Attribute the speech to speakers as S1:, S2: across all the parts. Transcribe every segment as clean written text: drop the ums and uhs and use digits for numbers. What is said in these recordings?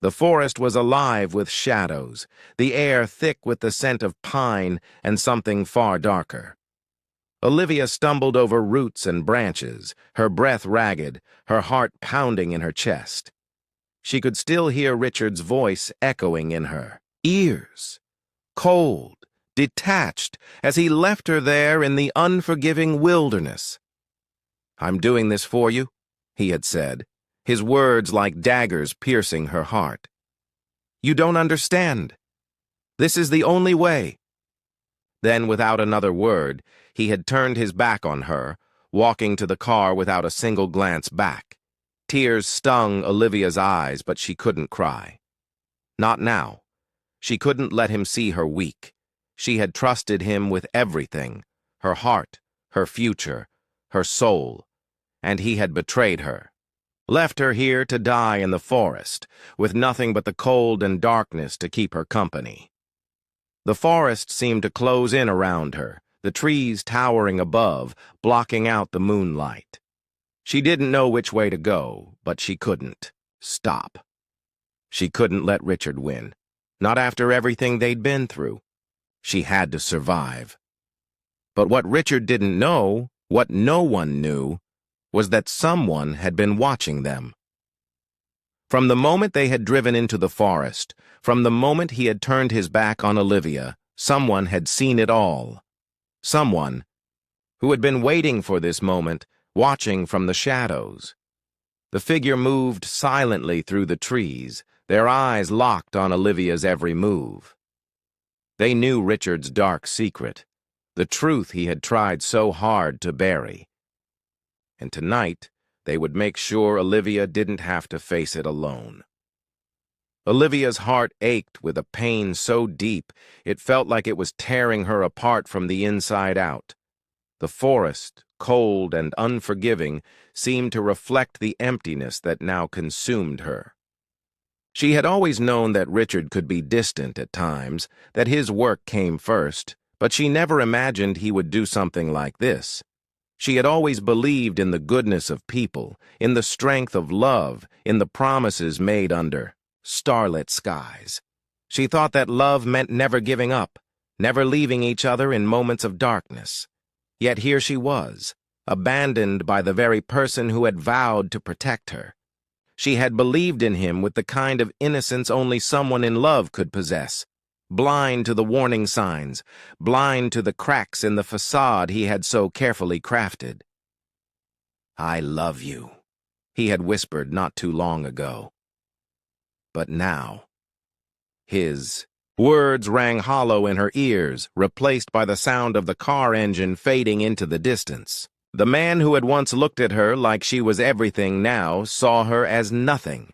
S1: The forest was alive with shadows, the air thick with the scent of pine and something far darker. Olivia stumbled over roots and branches, her breath ragged, her heart pounding in her chest. She could still hear Richard's voice echoing in her ears, cold, detached, as he left her there in the unforgiving wilderness. "I'm doing this for you," he had said, his words like daggers piercing her heart. "You don't understand. This is the only way." Then, without another word, he had turned his back on her, walking to the car without a single glance back. Tears stung Olivia's eyes, but she couldn't cry. Not now. She couldn't let him see her weak. She had trusted him with everything, her heart, her future, her soul, and he had betrayed her. Left her here to die in the forest, with nothing but the cold and darkness to keep her company. The forest seemed to close in around her, the trees towering above, blocking out the moonlight. She didn't know which way to go, but she couldn't stop. She couldn't let Richard win, not after everything they'd been through. She had to survive. But what Richard didn't know, what no one knew, was that someone had been watching them. From the moment they had driven into the forest, from the moment he had turned his back on Olivia, someone had seen it all. Someone who had been waiting for this moment, watching from the shadows. The figure moved silently through the trees, their eyes locked on Olivia's every move. They knew Richard's dark secret, the truth he had tried so hard to bury. And tonight, they would make sure Olivia didn't have to face it alone. Olivia's heart ached with a pain so deep it felt like it was tearing her apart from the inside out. The forest, cold and unforgiving, seemed to reflect the emptiness that now consumed her. She had always known that Richard could be distant at times, that his work came first, but she never imagined he would do something like this. She had always believed in the goodness of people, in the strength of love, in the promises made under starlit skies. She thought that love meant never giving up, never leaving each other in moments of darkness. Yet here she was, abandoned by the very person who had vowed to protect her. She had believed in him with the kind of innocence only someone in love could possess, blind to the warning signs, blind to the cracks in the facade he had so carefully crafted. "I love you," he had whispered not too long ago. But now, his words rang hollow in her ears, replaced by the sound of the car engine fading into the distance. The man who had once looked at her like she was everything now saw her as nothing.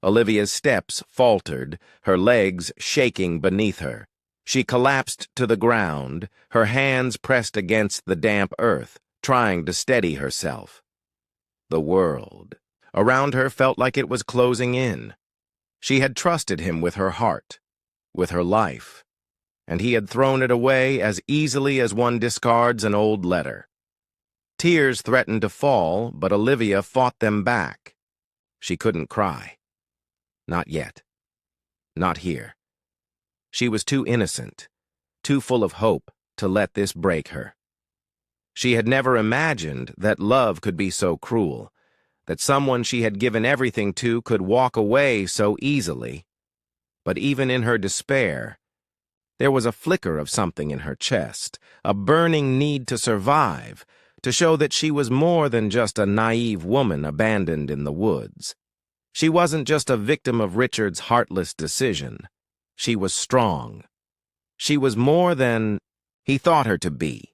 S1: Olivia's steps faltered, her legs shaking beneath her. She collapsed to the ground, her hands pressed against the damp earth, trying to steady herself. The world around her felt like it was closing in. She had trusted him with her heart, with her life, and he had thrown it away as easily as one discards an old letter. Tears threatened to fall, but Olivia fought them back. She couldn't cry. Not yet. Not here. She was too innocent, too full of hope to let this break her. She had never imagined that love could be so cruel, that someone she had given everything to could walk away so easily. But even in her despair, there was a flicker of something in her chest, a burning need to survive, to show that she was more than just a naive woman abandoned in the woods. She wasn't just a victim of Richard's heartless decision. She was strong. She was more than he thought her to be.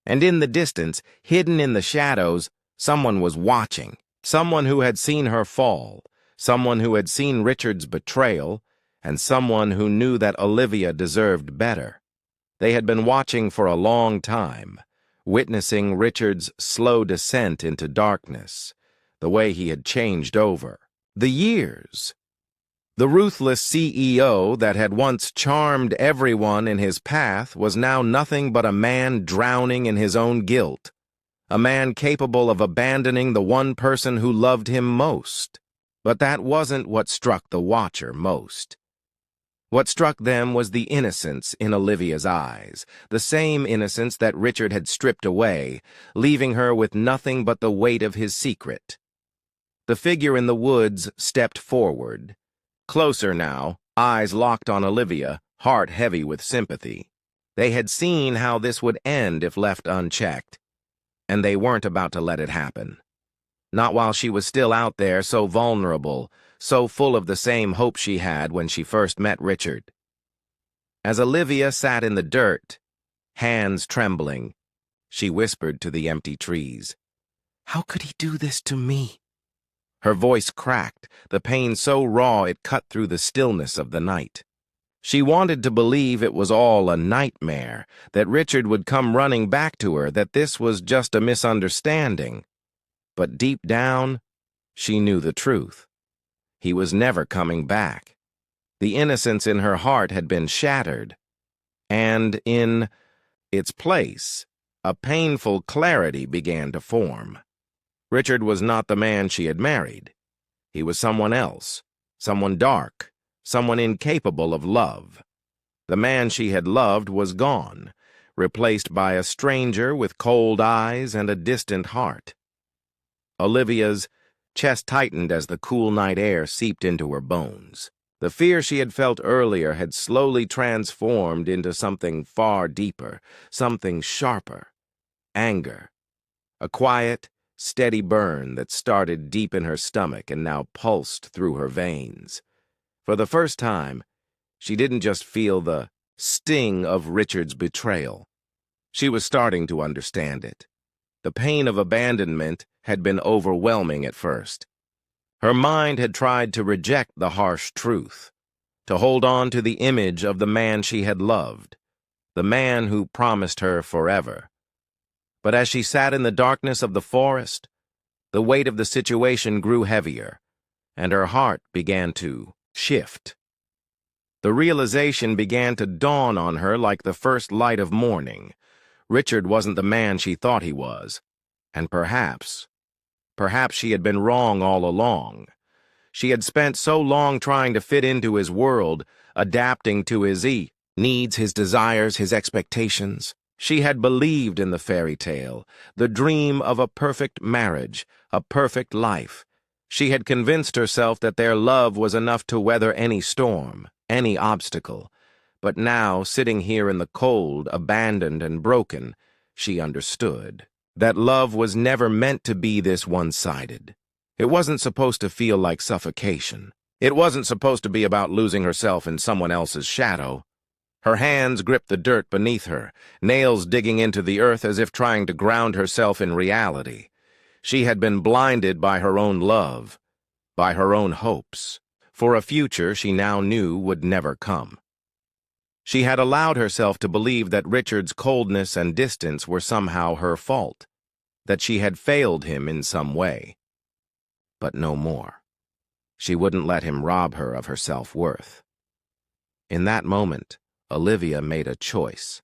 S1: And in the distance, hidden in the shadows, someone was watching, someone who had seen her fall, someone who had seen Richard's betrayal, and someone who knew that Olivia deserved better. They had been watching for a long time, witnessing Richard's slow descent into darkness, the way he had changed over, the years. The ruthless CEO that had once charmed everyone in his path was now nothing but a man drowning in his own guilt, a man capable of abandoning the one person who loved him most. But that wasn't what struck the watcher most. What struck them was the innocence in Olivia's eyes, the same innocence that Richard had stripped away, leaving her with nothing but the weight of his secret. The figure in the woods stepped forward. Closer now, eyes locked on Olivia, heart heavy with sympathy. They had seen how this would end if left unchecked, and they weren't about to let it happen. Not while she was still out there, so vulnerable, so full of the same hope she had when she first met Richard. As Olivia sat in the dirt, hands trembling, she whispered to the empty trees, "How could he do this to me?" Her voice cracked, the pain so raw it cut through the stillness of the night. She wanted to believe it was all a nightmare, that Richard would come running back to her, that this was just a misunderstanding. But deep down, she knew the truth. He was never coming back. The innocence in her heart had been shattered. And in its place, a painful clarity began to form. Richard was not the man she had married. He was someone else, someone dark, someone incapable of love. The man she had loved was gone, replaced by a stranger with cold eyes and a distant heart. Olivia's chest tightened as the cool night air seeped into her bones. The fear she had felt earlier had slowly transformed into something far deeper, something sharper. Anger. A quiet, steady burn that started deep in her stomach and now pulsed through her veins. For the first time, she didn't just feel the sting of Richard's betrayal. She was starting to understand it. The pain of abandonment had been overwhelming at first. Her mind had tried to reject the harsh truth, to hold on to the image of the man she had loved, the man who promised her forever. But as she sat in the darkness of the forest, the weight of the situation grew heavier, and her heart began to shift. The realization began to dawn on her like the first light of morning. Richard wasn't the man she thought he was, and perhaps she had been wrong all along. She had spent so long trying to fit into his world, adapting to his needs, his desires, his expectations. She had believed in the fairy tale, the dream of a perfect marriage, a perfect life. She had convinced herself that their love was enough to weather any storm, any obstacle. But now, sitting here in the cold, abandoned and broken, she understood that love was never meant to be this one-sided. It wasn't supposed to feel like suffocation. It wasn't supposed to be about losing herself in someone else's shadow. Her hands gripped the dirt beneath her, nails digging into the earth as if trying to ground herself in reality. She had been blinded by her own love, by her own hopes, for a future she now knew would never come. She had allowed herself to believe that Richard's coldness and distance were somehow her fault, that she had failed him in some way. But no more. She wouldn't let him rob her of her self-worth. In that moment, Olivia made a choice.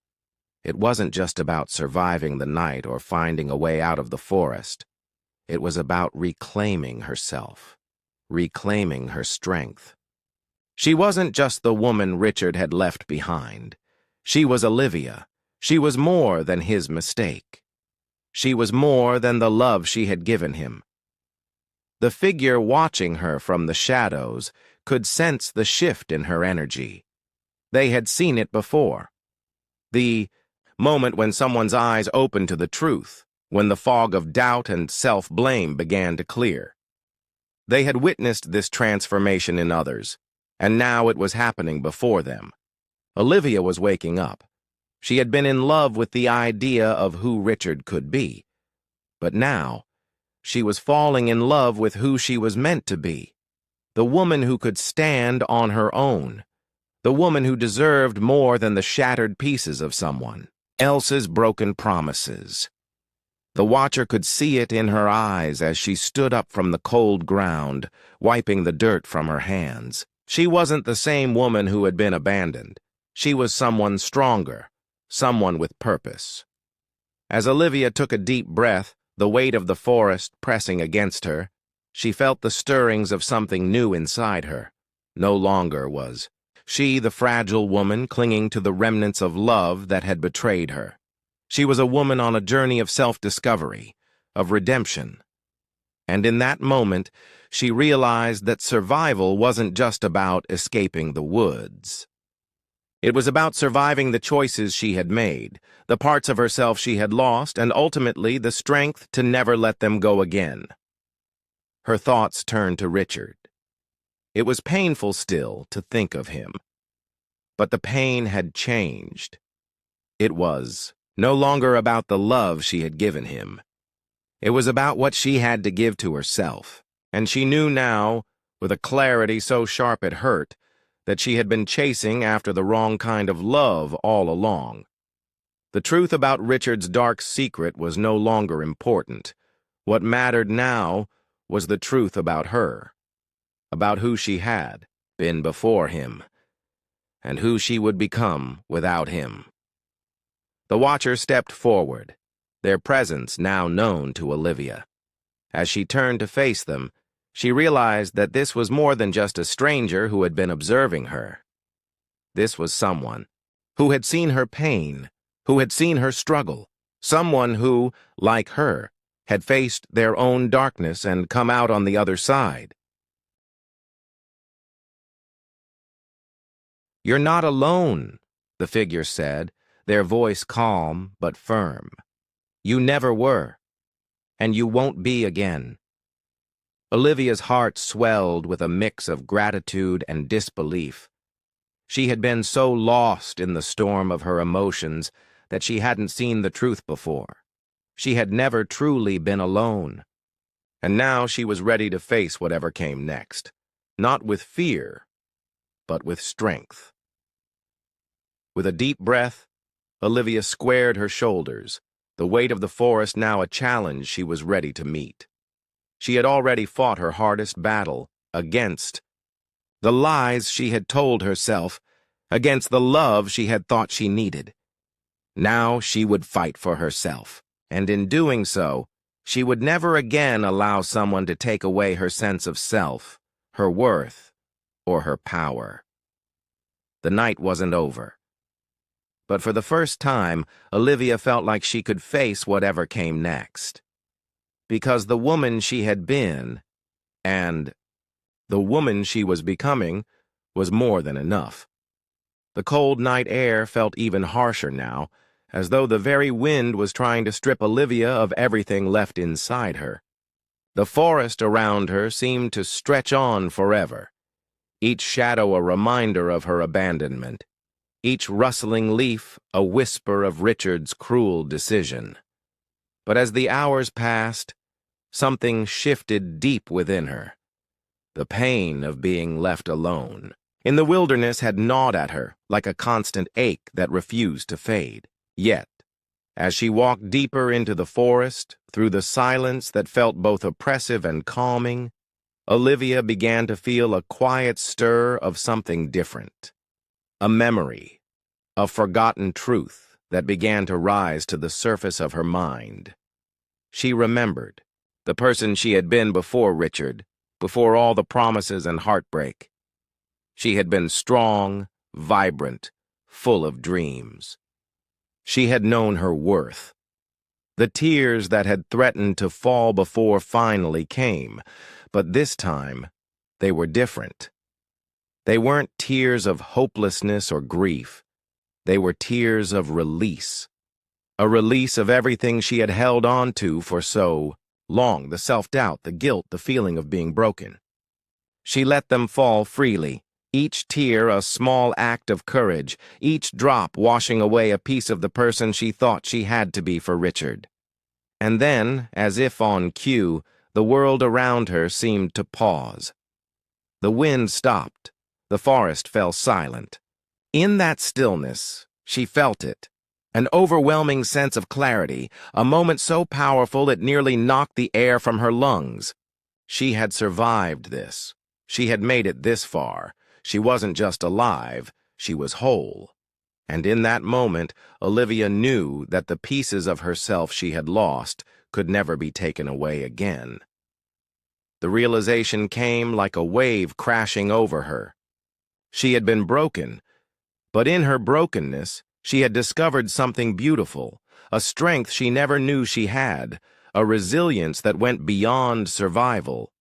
S1: It wasn't just about surviving the night or finding a way out of the forest. It was about reclaiming herself, reclaiming her strength. She wasn't just the woman Richard had left behind. She was Olivia. She was more than his mistake. She was more than the love she had given him. The figure watching her from the shadows could sense the shift in her energy. They had seen it before. The moment when someone's eyes opened to the truth, when the fog of doubt and self-blame began to clear. They had witnessed this transformation in others, and now it was happening before them. Olivia was waking up. She had been in love with the idea of who Richard could be. But now, she was falling in love with who she was meant to be. The woman who could stand on her own. The woman who deserved more than the shattered pieces of someone else's broken promises. The watcher could see it in her eyes as she stood up from the cold ground, wiping the dirt from her hands. She wasn't the same woman who had been abandoned. She was someone stronger, someone with purpose. As Olivia took a deep breath, the weight of the forest pressing against her, She felt the stirrings of something new inside her. No longer was she the fragile woman clinging to the remnants of love that had betrayed her. She was a woman on a journey of self-discovery, of redemption. And in that moment, she realized that survival wasn't just about escaping the woods. It was about surviving the choices she had made, the parts of herself she had lost, and ultimately the strength to never let them go again. Her thoughts turned to Richard. It was painful still to think of him. But the pain had changed. It was no longer about the love she had given him. It was about what she had to give to herself, and she knew now, with a clarity so sharp it hurt, that she had been chasing after the wrong kind of love all along. The truth about Richard's dark secret was no longer important. What mattered now was the truth about her, about who she had been before him, and who she would become without him. The Watchers stepped forward, their presence now known to Olivia. As she turned to face them, she realized that this was more than just a stranger who had been observing her. This was someone who had seen her pain, who had seen her struggle, someone who, like her, had faced their own darkness and come out on the other side. "You're not alone," the figure said, their voice calm but firm. "You never were, and you won't be again." Olivia's heart swelled with a mix of gratitude and disbelief. She had been so lost in the storm of her emotions that she hadn't seen the truth before. She had never truly been alone. And now she was ready to face whatever came next, not with fear, but with strength. With a deep breath, Olivia squared her shoulders, the weight of the forest now a challenge she was ready to meet. She had already fought her hardest battle against the lies she had told herself, against the love she had thought she needed. Now she would fight for herself, and in doing so, she would never again allow someone to take away her sense of self, her worth, or her power. The night wasn't over. But for the first time, Olivia felt like she could face whatever came next. Because the woman she had been, and the woman she was becoming, was more than enough. The cold night air felt even harsher now, as though the very wind was trying to strip Olivia of everything left inside her. The forest around her seemed to stretch on forever, each shadow a reminder of her abandonment, each rustling leaf a whisper of Richard's cruel decision. But as the hours passed, something shifted deep within her. The pain of being left alone in the wilderness had gnawed at her like a constant ache that refused to fade. Yet, as she walked deeper into the forest, through the silence that felt both oppressive and calming, Olivia began to feel a quiet stir of something different. A memory, a forgotten truth that began to rise to the surface of her mind. She remembered the person she had been before Richard, before all the promises and heartbreak. She had been strong, vibrant, full of dreams. She had known her worth. The tears that had threatened to fall before finally came, but this time they were different. They weren't tears of hopelessness or grief. They were tears of release. A release of everything she had held on to for so long, the self-doubt, the guilt, the feeling of being broken. She let them fall freely, each tear a small act of courage, each drop washing away a piece of the person she thought she had to be for Richard. And then, as if on cue, the world around her seemed to pause. The wind stopped. The forest fell silent. In that stillness, she felt it. An overwhelming sense of clarity, a moment so powerful it nearly knocked the air from her lungs. She had survived this. She had made it this far. She wasn't just alive, she was whole. And in that moment, Olivia knew that the pieces of herself she had lost could never be taken away again. The realization came like a wave crashing over her. She had been broken, but in her brokenness, she had discovered something beautiful, a strength she never knew she had, a resilience that went beyond survival.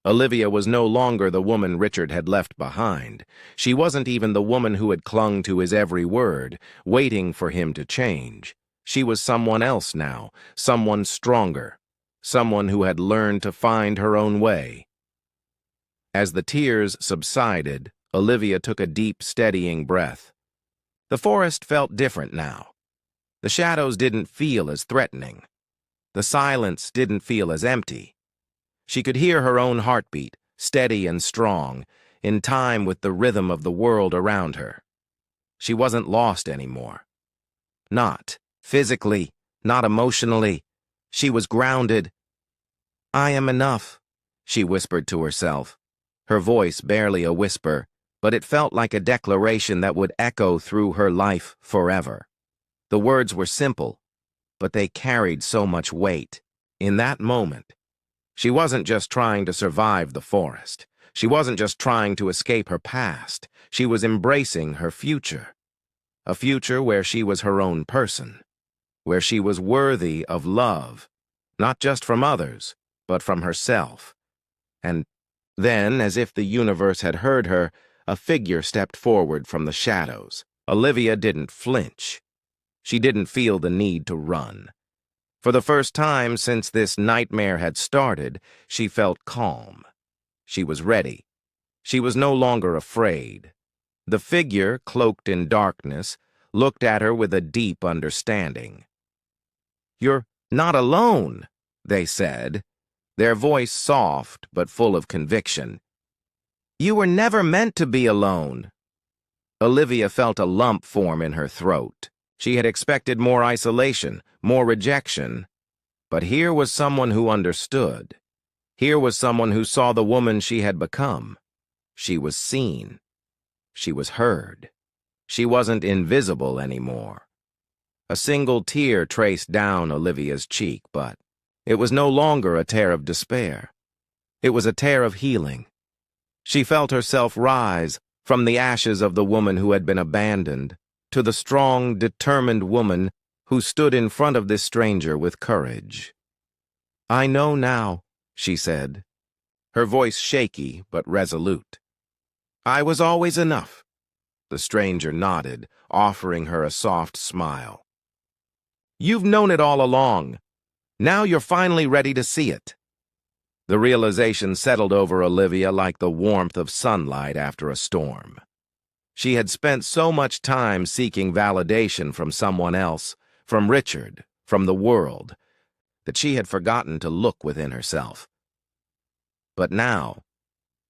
S1: Olivia was no longer the woman Richard had left behind. She wasn't even the woman who had clung to his every word, waiting for him to change. She was someone else now, someone stronger, someone who had learned to find her own way. As the tears subsided, Olivia took a deep, steadying breath. The forest felt different now. The shadows didn't feel as threatening. The silence didn't feel as empty. She could hear her own heartbeat, steady and strong, in time with the rhythm of the world around her. She wasn't lost anymore. Not physically, not emotionally. She was grounded. "I am enough," she whispered to herself, her voice barely a whisper, but it felt like a declaration that would echo through her life forever. The words were simple, but they carried so much weight. In that moment, she wasn't just trying to survive the forest. She wasn't just trying to escape her past. She was embracing her future. A future where she was her own person, where she was worthy of love, not just from others, but from herself. And then, as if the universe had heard her, a figure stepped forward from the shadows. Olivia didn't flinch. She didn't feel the need to run. For the first time since this nightmare had started, she felt calm. She was ready. She was no longer afraid. The figure, cloaked in darkness, looked at her with a deep understanding. "You're not alone," they said, their voice soft but full of conviction. "You were never meant to be alone." Olivia felt a lump form in her throat. She had expected more isolation, more rejection. But here was someone who understood. Here was someone who saw the woman she had become. She was seen. She was heard. She wasn't invisible anymore. A single tear traced down Olivia's cheek, but it was no longer a tear of despair. It was a tear of healing. She felt herself rise from the ashes of the woman who had been abandoned to the strong, determined woman who stood in front of this stranger with courage. "I know now," she said, her voice shaky but resolute. "I was always enough." The stranger nodded, offering her a soft smile. "You've known it all along. Now you're finally ready to see it." The realization settled over Olivia like the warmth of sunlight after a storm. She had spent so much time seeking validation from someone else, from Richard, from the world, that she had forgotten to look within herself. But now,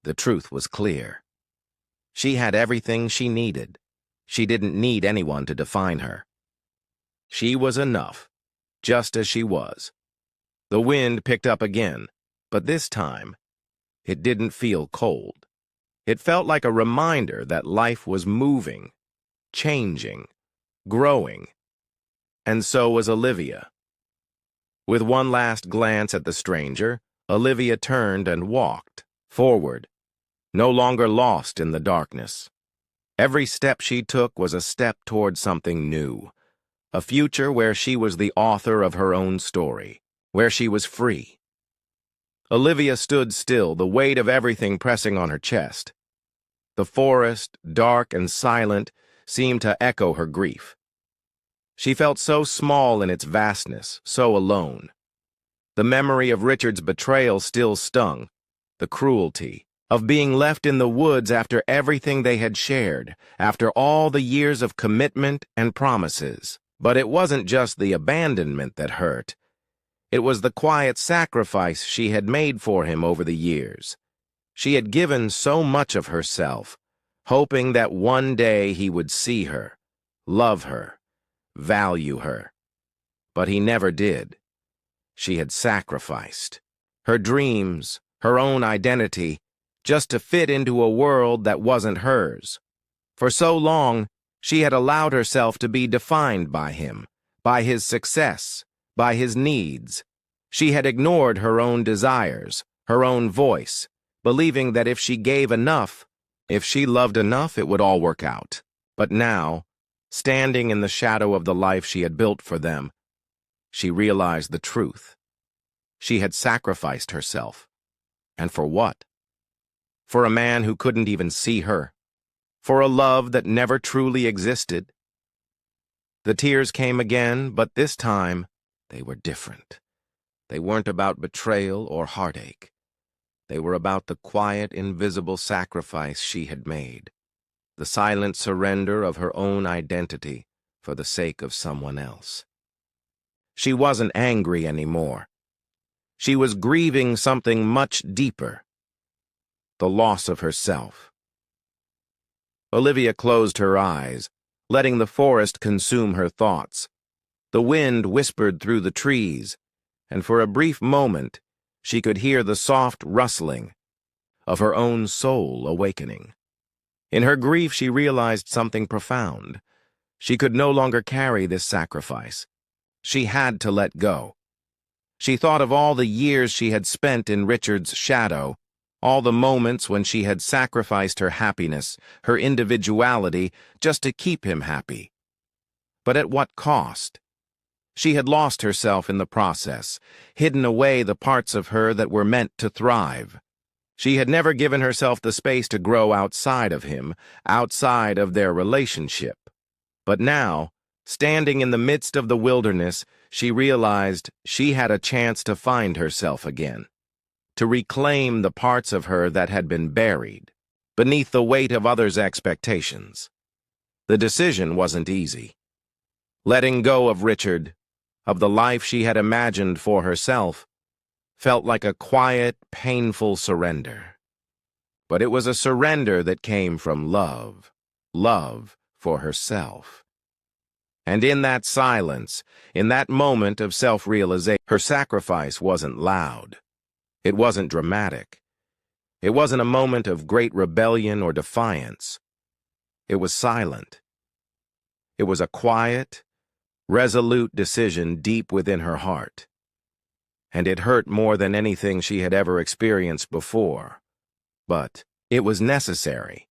S1: the truth was clear. She had everything she needed. She didn't need anyone to define her. She was enough, just as she was. The wind picked up again, but this time, it didn't feel cold. It felt like a reminder that life was moving, changing, growing. And so was Olivia. With one last glance at the stranger, Olivia turned and walked forward, no longer lost in the darkness. Every step she took was a step toward something new, a future where she was the author of her own story, where she was free. Olivia stood still, the weight of everything pressing on her chest. The forest, dark and silent, seemed to echo her grief. She felt so small in its vastness, so alone. The memory of Richard's betrayal still stung, the cruelty of being left in the woods after everything they had shared, after all the years of commitment and promises. But it wasn't just the abandonment that hurt. It was the quiet sacrifice she had made for him over the years. She had given so much of herself, hoping that one day he would see her, love her, value her. But he never did. She had sacrificed her dreams, her own identity, just to fit into a world that wasn't hers. For so long, she had allowed herself to be defined by him, by his success, by his needs. She had ignored her own desires, her own voice, believing that if she gave enough, if she loved enough, it would all work out. But now, standing in the shadow of the life she had built for them, she realized the truth. She had sacrificed herself. And for what? For a man who couldn't even see her. For a love that never truly existed. The tears came again, but this time they were different. They weren't about betrayal or heartache. They were about the quiet, invisible sacrifice she had made, the silent surrender of her own identity for the sake of someone else. She wasn't angry anymore. She was grieving something much deeper, the loss of herself. Olivia closed her eyes, letting the forest consume her thoughts. The wind whispered through the trees, and for a brief moment, she could hear the soft rustling of her own soul awakening. In her grief, she realized something profound. She could no longer carry this sacrifice. She had to let go. She thought of all the years she had spent in Richard's shadow, all the moments when she had sacrificed her happiness, her individuality, just to keep him happy. But at what cost? She had lost herself in the process, hidden away the parts of her that were meant to thrive. She had never given herself the space to grow outside of him, outside of their relationship. But now, standing in the midst of the wilderness, she realized she had a chance to find herself again, to reclaim the parts of her that had been buried beneath the weight of others' expectations. The decision wasn't easy. Letting go of Richard, of the life she had imagined for herself, felt like a quiet, painful surrender. But it was a surrender that came from love for herself. And in that silence, in that moment of self-realization, her sacrifice wasn't loud. It wasn't dramatic. It wasn't a moment of great rebellion or defiance. It was silent. It was a quiet, resolute decision deep within her heart. And it hurt more than anything she had ever experienced before. But it was necessary.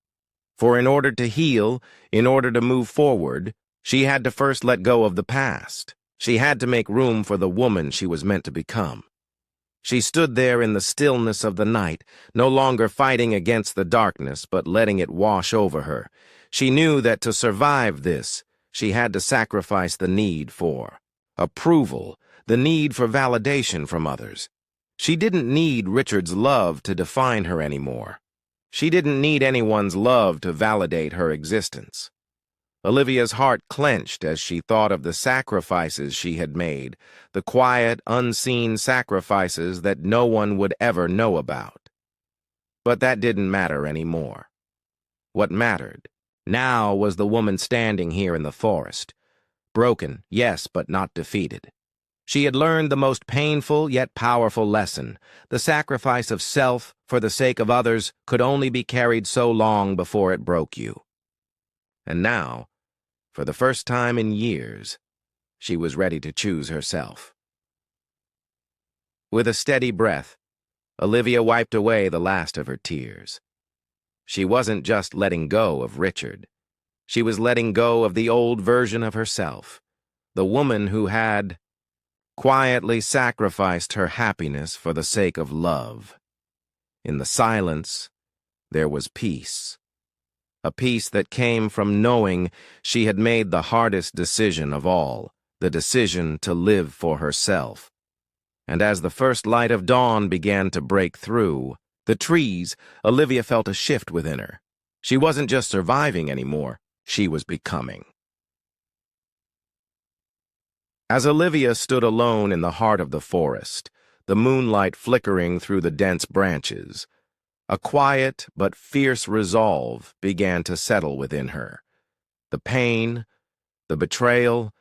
S1: For in order to heal, in order to move forward, she had to first let go of the past. She had to make room for the woman she was meant to become. She stood there in the stillness of the night, no longer fighting against the darkness, but letting it wash over her. She knew that to survive this, she had to sacrifice the need for approval, the need for validation from others. She didn't need Richard's love to define her anymore. She didn't need anyone's love to validate her existence. Olivia's heart clenched as she thought of the sacrifices she had made, the quiet, unseen sacrifices that no one would ever know about. But that didn't matter anymore. What mattered now was the woman standing here in the forest. Broken, yes, but not defeated. She had learned the most painful yet powerful lesson. The sacrifice of self for the sake of others could only be carried so long before it broke you. And now, for the first time in years, she was ready to choose herself. With a steady breath, Olivia wiped away the last of her tears. She wasn't just letting go of Richard. She was letting go of the old version of herself, the woman who had quietly sacrificed her happiness for the sake of love. In the silence, there was peace. A peace that came from knowing she had made the hardest decision of all, the decision to live for herself. And as the first light of dawn began to break through the trees, Olivia felt a shift within her. She wasn't just surviving anymore, she was becoming. As Olivia stood alone in the heart of the forest, the moonlight flickering through the dense branches, a quiet but fierce resolve began to settle within her. The pain, the betrayal,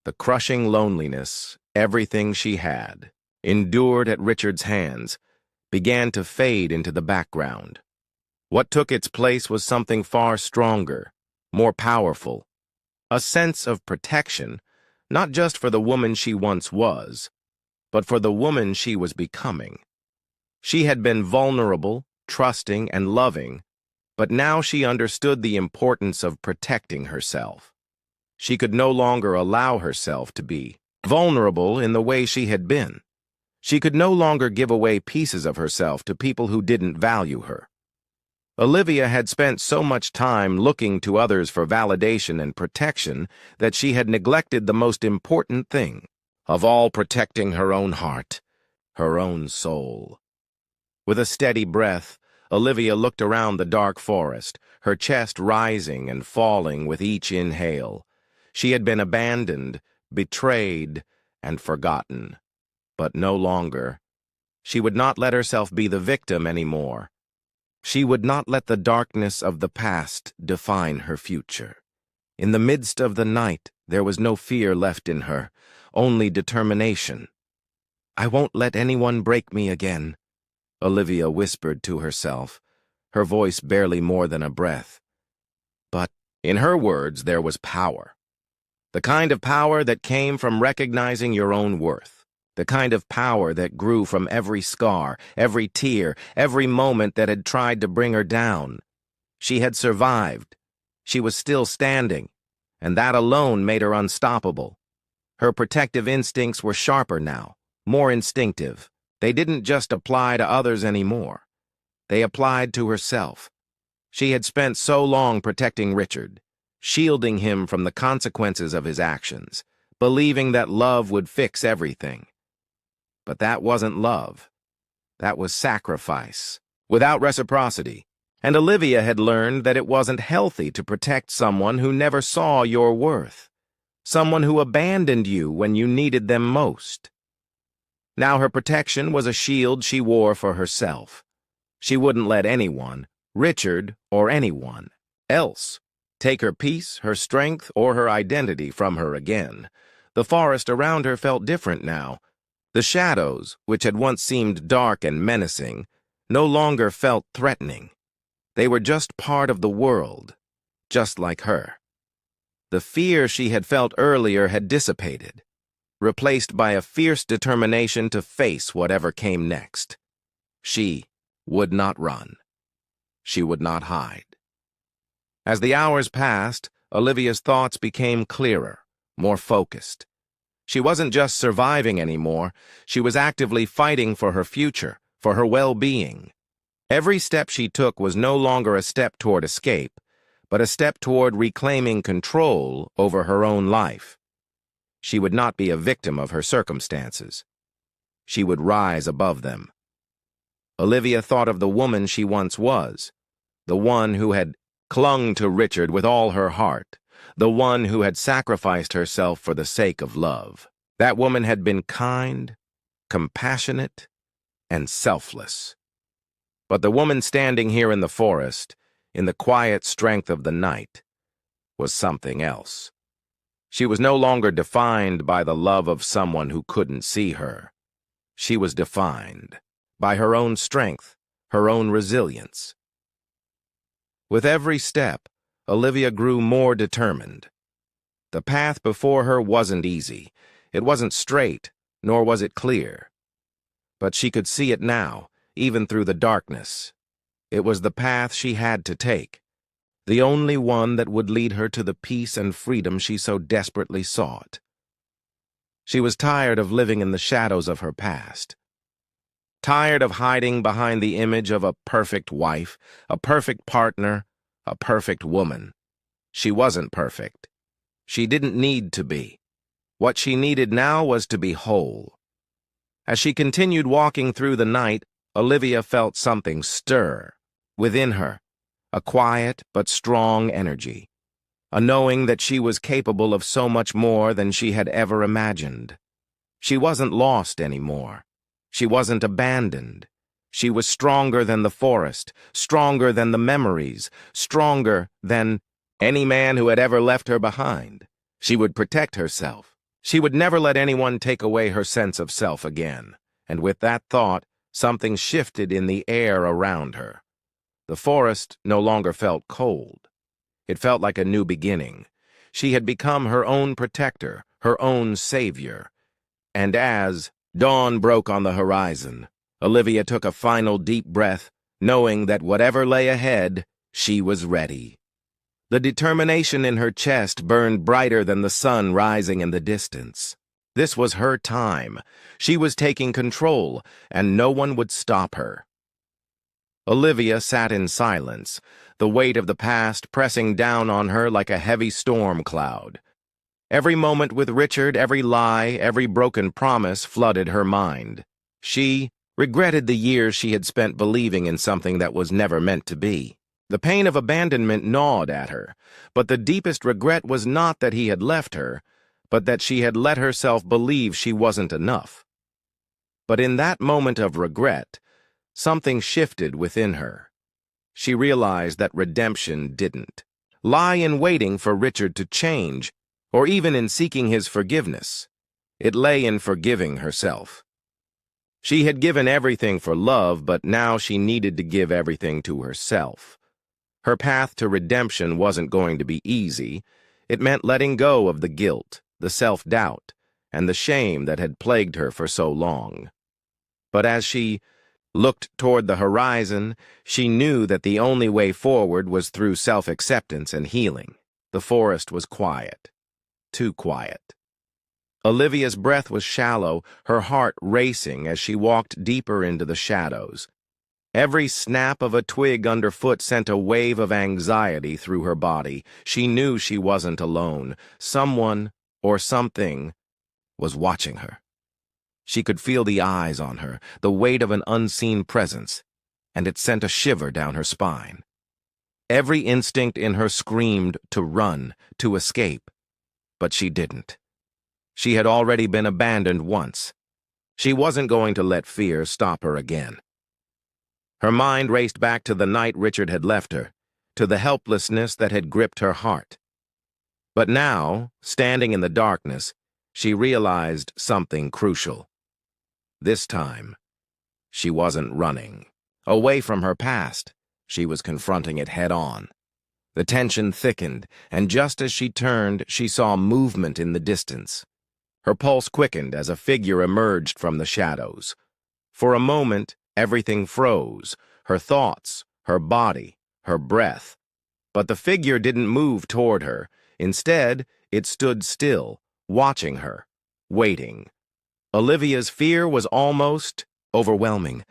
S1: the crushing loneliness, everything she had endured at Richard's hands, began to fade into the background. What took its place was something far stronger, more powerful, a sense of protection, not just for the woman she once was, but for the woman she was becoming. She had been vulnerable, trusting, and loving, but now she understood the importance of protecting herself. She could no longer allow herself to be vulnerable in the way she had been. She could no longer give away pieces of herself to people who didn't value her. Olivia had spent so much time looking to others for validation and protection that she had neglected the most important thing of all, protecting her own heart, her own soul. With a steady breath, Olivia looked around the dark forest, her chest rising and falling with each inhale. She had been abandoned, betrayed, and forgotten. But no longer. She would not let herself be the victim anymore. She would not let the darkness of the past define her future. In the midst of the night, there was no fear left in her, only determination. "I won't let anyone break me again," Olivia whispered to herself, her voice barely more than a breath. But in her words, there was power. The kind of power that came from recognizing your own worth. The kind of power that grew from every scar, every tear, every moment that had tried to bring her down. She had survived. She was still standing, and that alone made her unstoppable. Her protective instincts were sharper now, more instinctive. They didn't just apply to others anymore. They applied to herself. She had spent so long protecting Richard, shielding him from the consequences of his actions, believing that love would fix everything. But that wasn't love. That was sacrifice, without reciprocity. And Olivia had learned that it wasn't healthy to protect someone who never saw your worth, someone who abandoned you when you needed them most. Now her protection was a shield she wore for herself. She wouldn't let anyone, Richard or anyone else, take her peace, her strength, or her identity from her again. The forest around her felt different now. The shadows, which had once seemed dark and menacing, no longer felt threatening. They were just part of the world, just like her. The fear she had felt earlier had dissipated, replaced by a fierce determination to face whatever came next. She would not run. She would not hide. As the hours passed, Olivia's thoughts became clearer, more focused. She wasn't just surviving anymore, she was actively fighting for her future, for her well-being. Every step she took was no longer a step toward escape, but a step toward reclaiming control over her own life. She would not be a victim of her circumstances. She would rise above them. Olivia thought of the woman she once was, the one who had clung to Richard with all her heart, the one who had sacrificed herself for the sake of love. That woman had been kind, compassionate, and selfless. But the woman standing here in the forest, in the quiet strength of the night, was something else. She was no longer defined by the love of someone who couldn't see her. She was defined by her own strength, her own resilience. With every step, Olivia grew more determined. The path before her wasn't easy. It wasn't straight, nor was it clear. But she could see it now, even through the darkness. It was the path she had to take, the only one that would lead her to the peace and freedom she so desperately sought. She was tired of living in the shadows of her past. Tired of hiding behind the image of a perfect wife, a perfect partner, a perfect woman. She wasn't perfect. She didn't need to be. What she needed now was to be whole. As she continued walking through the night, Olivia felt something stir within her, a quiet but strong energy, a knowing that she was capable of so much more than she had ever imagined. She wasn't lost anymore. She wasn't abandoned. She was stronger than the forest, stronger than the memories, stronger than any man who had ever left her behind. She would protect herself. She would never let anyone take away her sense of self again. And with that thought, something shifted in the air around her. The forest no longer felt cold. It felt like a new beginning. She had become her own protector, her own savior. And as dawn broke on the horizon, Olivia took a final deep breath, knowing that whatever lay ahead, she was ready. The determination in her chest burned brighter than the sun rising in the distance. This was her time. She was taking control, and no one would stop her. Olivia sat in silence, the weight of the past pressing down on her like a heavy storm cloud. Every moment with Richard, every lie, every broken promise flooded her mind. She regretted the years she had spent believing in something that was never meant to be. The pain of abandonment gnawed at her, but the deepest regret was not that he had left her, but that she had let herself believe she wasn't enough. But in that moment of regret, something shifted within her. She realized that redemption didn't lie in waiting for Richard to change, or even in seeking his forgiveness. It lay in forgiving herself. She had given everything for love, but now she needed to give everything to herself. Her path to redemption wasn't going to be easy. It meant letting go of the guilt, the self-doubt, and the shame that had plagued her for so long. But as she looked toward the horizon, she knew that the only way forward was through self-acceptance and healing. The forest was quiet. Too quiet. Olivia's breath was shallow, her heart racing as she walked deeper into the shadows. Every snap of a twig underfoot sent a wave of anxiety through her body. She knew she wasn't alone. Someone, or something, was watching her. She could feel the eyes on her, the weight of an unseen presence, and it sent a shiver down her spine. Every instinct in her screamed to run, to escape, but she didn't. She had already been abandoned once. She wasn't going to let fear stop her again. Her mind raced back to the night Richard had left her, to the helplessness that had gripped her heart. But now, standing in the darkness, she realized something crucial. This time, she wasn't running away from her past. She was confronting it head-on. The tension thickened, and just as she turned, she saw movement in the distance. Her pulse quickened as a figure emerged from the shadows. For a moment, everything froze, her thoughts, her body, her breath. But the figure didn't move toward her. Instead, it stood still, watching her, waiting. Olivia's fear was almost overwhelming,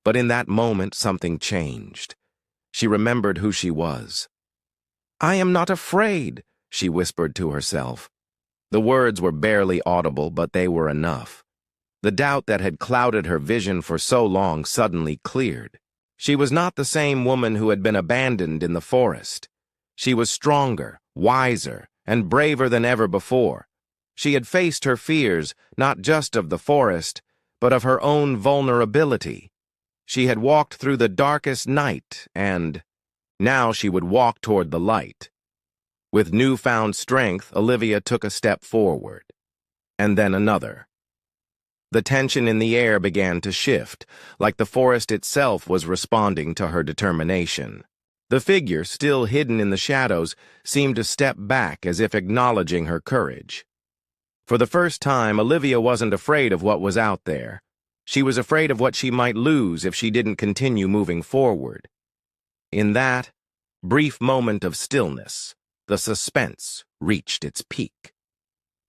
S1: but in that moment something changed. She remembered who she was. "I am not afraid," she whispered to herself. The words were barely audible, but they were enough. The doubt that had clouded her vision for so long suddenly cleared. She was not the same woman who had been abandoned in the forest. She was stronger, wiser, and braver than ever before. She had faced her fears, not just of the forest, but of her own vulnerability. She had walked through the darkest night, and now she would walk toward the light. With newfound strength, Olivia took a step forward, and then another. The tension in the air began to shift, like the forest itself was responding to her determination. The figure, still hidden in the shadows, seemed to step back as if acknowledging her courage. For the first time, Olivia wasn't afraid of what was out there. She was afraid of what she might lose if she didn't continue moving forward. In that brief moment of stillness, the suspense reached its peak.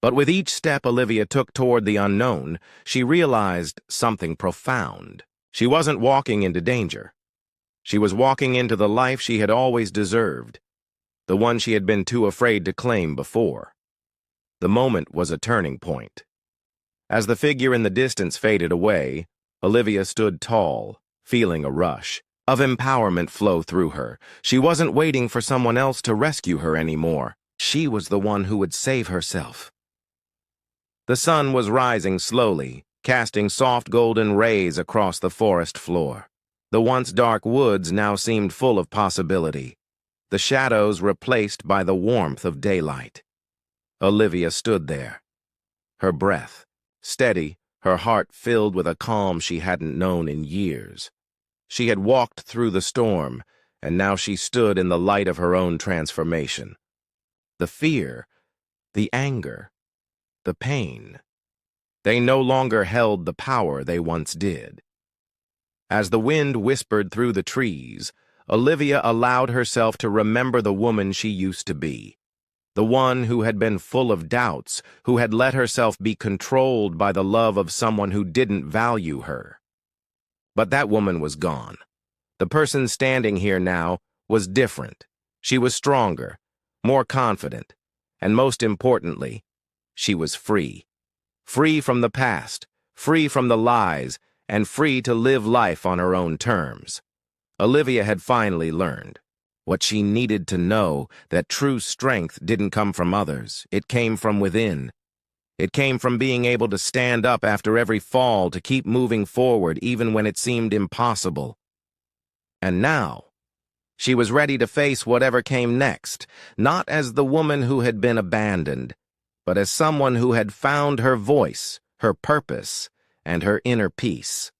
S1: But with each step Olivia took toward the unknown, she realized something profound. She wasn't walking into danger. She was walking into the life she had always deserved, the one she had been too afraid to claim before. The moment was a turning point. As the figure in the distance faded away, Olivia stood tall, feeling a rush of empowerment flow through her. She wasn't waiting for someone else to rescue her anymore. She was the one who would save herself. The sun was rising slowly, casting soft golden rays across the forest floor. The once dark woods now seemed full of possibility, the shadows replaced by the warmth of daylight. Olivia stood there, her breath steady, her heart filled with a calm she hadn't known in years. She had walked through the storm, and now she stood in the light of her own transformation. The fear, the anger, the pain, they no longer held the power they once did. As the wind whispered through the trees, Olivia allowed herself to remember the woman she used to be. The one who had been full of doubts, who had let herself be controlled by the love of someone who didn't value her. But that woman was gone. The person standing here now was different. She was stronger, more confident, and most importantly, she was free. Free from the past, free from the lies, and free to live life on her own terms. Olivia had finally learned what she needed to know, that true strength didn't come from others. It came from within. It came from being able to stand up after every fall, to keep moving forward even when it seemed impossible. And now, she was ready to face whatever came next, not as the woman who had been abandoned, but as someone who had found her voice, her purpose, and her inner peace.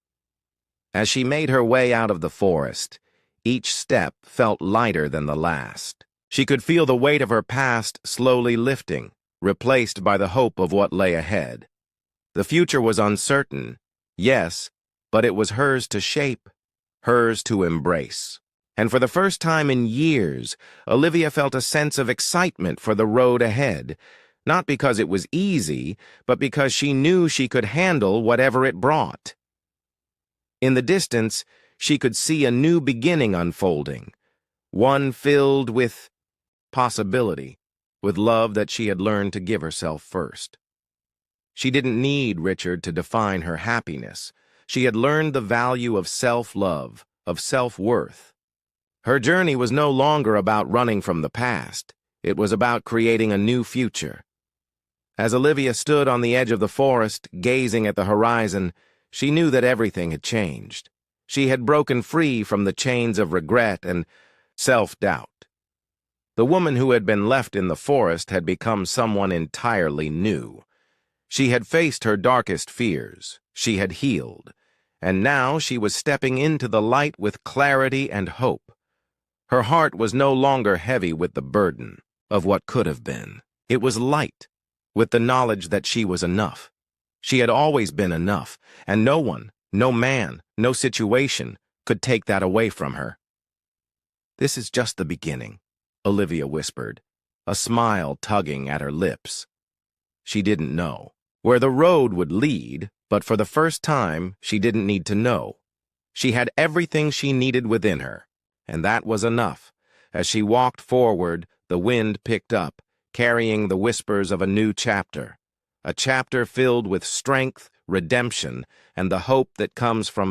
S1: As she made her way out of the forest, each step felt lighter than the last. She could feel the weight of her past slowly lifting, replaced by the hope of what lay ahead. The future was uncertain, yes, but it was hers to shape, hers to embrace. And for the first time in years, Olivia felt a sense of excitement for the road ahead, not because it was easy, but because she knew she could handle whatever it brought. In the distance, she could see a new beginning unfolding, one filled with possibility, with love that she had learned to give herself first. She didn't need Richard to define her happiness. She had learned the value of self-love, of self-worth. Her journey was no longer about running from the past. It was about creating a new future. As Olivia stood on the edge of the forest, gazing at the horizon, she knew that everything had changed. She had broken free from the chains of regret and self-doubt. The woman who had been left in the forest had become someone entirely new. She had faced her darkest fears. She had healed. And now she was stepping into the light with clarity and hope. Her heart was no longer heavy with the burden of what could have been. It was light, with the knowledge that she was enough. She had always been enough, and no one, no man, no situation could take that away from her. "This is just the beginning," Olivia whispered, a smile tugging at her lips. She didn't know where the road would lead, but for the first time, she didn't need to know. She had everything she needed within her, and that was enough. As she walked forward, the wind picked up, carrying the whispers of a new chapter, a chapter filled with strength, redemption, and the hope that comes from